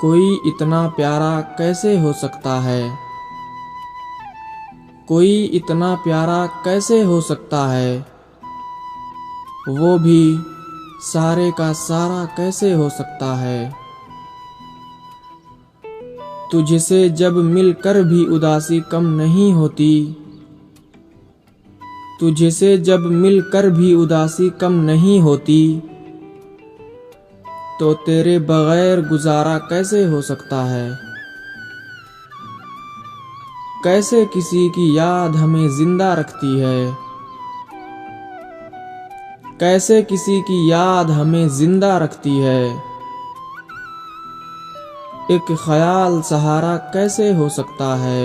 कोई इतना प्यारा कैसे हो सकता है? कोई इतना प्यारा कैसे हो सकता है? वो भी सारे का सारा कैसे हो सकता है? तुझसे जब मिलकर भी उदासी कम नहीं होती, तुझसे जब मिलकर भी उदासी कम नहीं होती, तो तेरे बगैर गुजारा कैसे हो सकता है? कैसे किसी की याद हमें जिंदा रखती है, कैसे किसी की याद हमें जिंदा रखती है। एक ख्याल सहारा कैसे हो सकता है?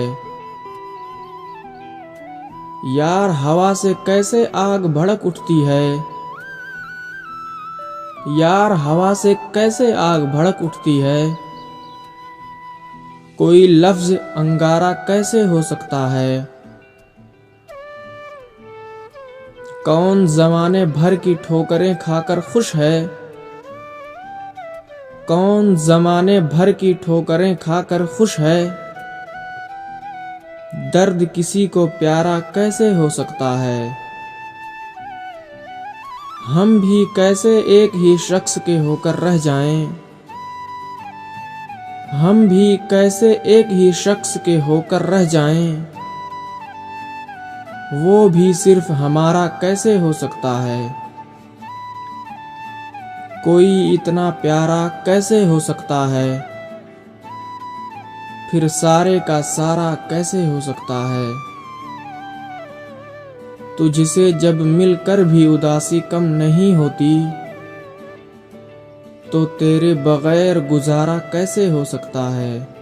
यार हवा से कैसे आग भड़क उठती है, यार हवा से कैसे आग भड़क उठती है। कोई लफ्ज अंगारा कैसे हो सकता है? कौन जमाने भर की ठोकरें खाकर खुश है, कौन जमाने भर की ठोकरें खाकर खुश है। दर्द किसी को प्यारा कैसे हो सकता है? हम भी कैसे एक ही शख्स के होकर रह जाएं, हम भी कैसे एक ही शख्स के होकर रह जाएं। वो भी सिर्फ हमारा कैसे हो सकता है? कोई इतना प्यारा कैसे हो सकता है? फिर सारे का सारा कैसे हो सकता है? तुझसे जब मिलकर भी उदासी कम नहीं होती, तो तेरे बगैर गुजारा कैसे हो सकता है?